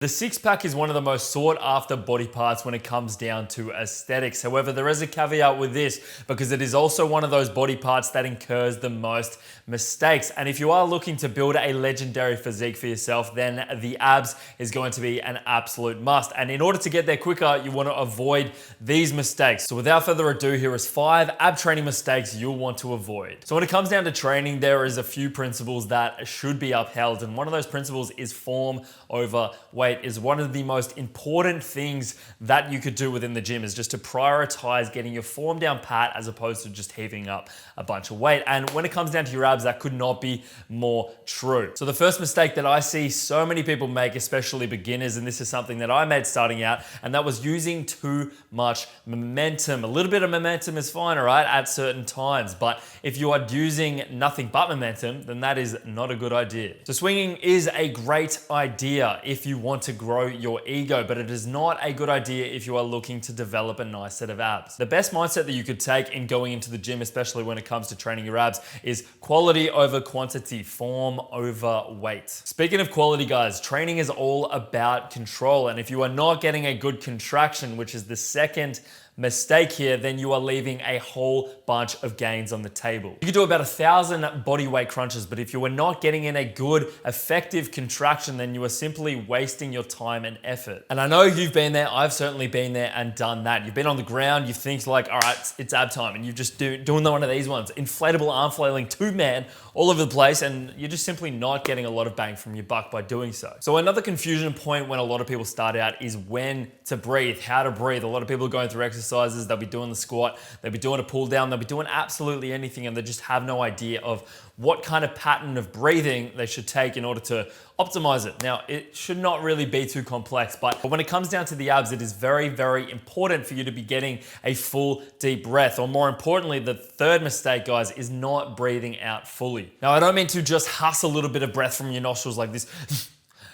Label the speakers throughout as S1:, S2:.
S1: The six-pack is one of the most sought-after body parts when it comes down to aesthetics. However, there is a caveat with this because it is also one of those body parts that incurs the most mistakes. And if you are looking to build a legendary physique for yourself, then the abs is going to be an absolute must. And in order to get there quicker, you want to avoid these mistakes. So without further ado, here is 5 ab training mistakes you'll want to avoid. So when it comes down to training, there is a few principles that should be upheld. And one of those principles is form over weight. Is one of the most important things that you could do within the gym, is just to prioritize getting your form down pat as opposed to just heaving up a bunch of weight. And when it comes down to your abs, that could not be more true. So the first mistake that I see so many people make, especially beginners, and this is something that I made starting out, and that was using too much momentum. A little bit of momentum is fine, all right, at certain times, but if you are using nothing but momentum, then that is not a good idea. So swinging is a great idea if you want to grow your ego, but it is not a good idea if you are looking to develop a nice set of abs. The best mindset that you could take in going into the gym, especially when it comes to training your abs, is quality over quantity, form over weight. Speaking of quality, guys, training is all about control. And if you are not getting a good contraction, which is the second mistake here, then you are leaving a whole bunch of gains on the table. You could do about 1,000 body weight crunches, but if you are not getting in a good, effective contraction, then you are simply wasting your time and effort. And I know you've been there, I've certainly been there and done that. You've been on the ground, you think like, all right, it's ab time, and you're just doing one of these ones, inflatable arm flailing 2-man all over the place, and you're just simply not getting a lot of bang from your buck by doing so. So another confusion point when a lot of people start out is when to breathe, how to breathe. A lot of people are going through exercises, they'll be doing the squat, they'll be doing a pull down, they'll be doing absolutely anything, and they just have no idea of what kind of pattern of breathing they should take in order to optimize it. Now, it should not really be too complex, but when it comes down to the abs, it is very, very important for you to be getting a full deep breath. Or more importantly, the third mistake, guys, is not breathing out fully. Now, I don't mean to just huss a little bit of breath from your nostrils like this,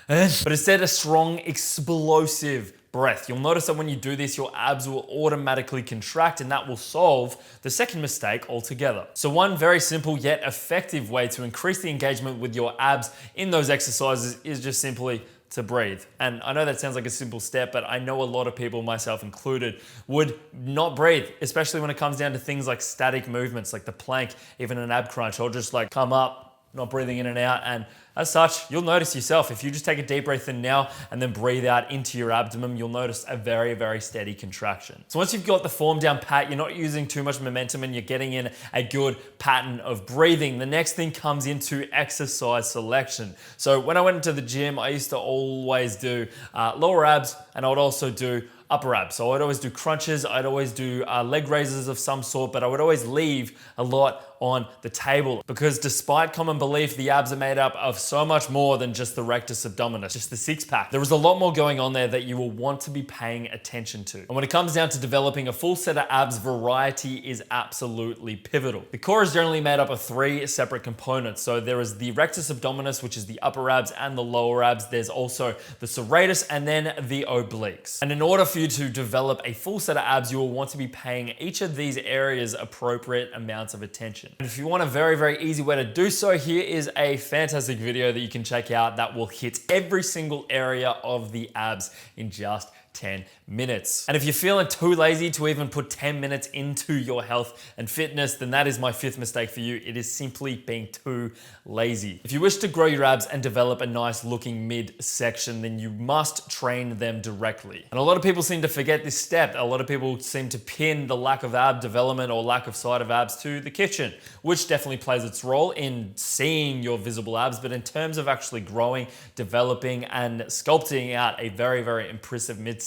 S1: but instead a strong, explosive breath. You'll notice that when you do this, your abs will automatically contract, and that will solve the second mistake altogether. So one very simple yet effective way to increase the engagement with your abs in those exercises is just simply to breathe. And I know that sounds like a simple step, but I know a lot of people, myself included, would not breathe, especially when it comes down to things like static movements, like the plank, even an ab crunch, or just like come up, not breathing in and out. And as such, you'll notice yourself, if you just take a deep breath in now and then breathe out into your abdomen, you'll notice a very, very steady contraction. So once you've got the form down pat, you're not using too much momentum and you're getting in a good pattern of breathing, the next thing comes into exercise selection. So when I went into the gym, I used to always do lower abs, and I would also do upper abs. So I'd always do crunches, I'd always do leg raises of some sort, but I would always leave a lot on the table, because despite common belief, the abs are made up of so much more than just the rectus abdominis, just the six-pack. There is a lot more going on there that you will want to be paying attention to. And when it comes down to developing a full set of abs, variety is absolutely pivotal. The core is generally made up of 3 separate components. So there is the rectus abdominis, which is the upper abs and the lower abs. There's also the serratus and then the obliques. And in order for you to develop a full set of abs, you will want to be paying each of these areas appropriate amounts of attention. And if you want a very, very easy way to do so, here is a fantastic video that you can check out that will hit every single area of the abs in just 10 minutes. And if you're feeling too lazy to even put 10 minutes into your health and fitness, then that is my 5th mistake for you. It is simply being too lazy. If you wish to grow your abs and develop a nice looking midsection, then you must train them directly. And a lot of people seem to forget this step. A lot of people seem to pin the lack of ab development or lack of sight of abs to the kitchen, which definitely plays its role in seeing your visible abs. But in terms of actually growing, developing, and sculpting out a very, very impressive midsection,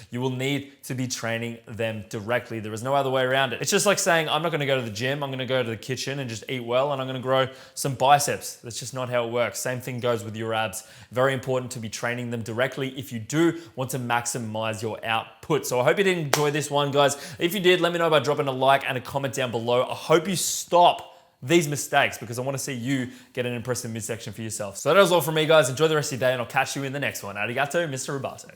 S1: you will need to be training them directly. There is no other way around it. It's just like saying, I'm not gonna go to the gym, I'm gonna go to the kitchen and just eat well, and I'm gonna grow some biceps. That's just not how it works. Same thing goes with your abs. Very important to be training them directly if you do want to maximize your output. So I hope you did enjoy this one, guys. If you did, let me know by dropping a like and a comment down below. I hope you stop these mistakes, because I want to see you get an impressive midsection for yourself. So that was all from me, guys. Enjoy the rest of your day, and I'll catch you in the next one. Arigato, Mr. Roboto.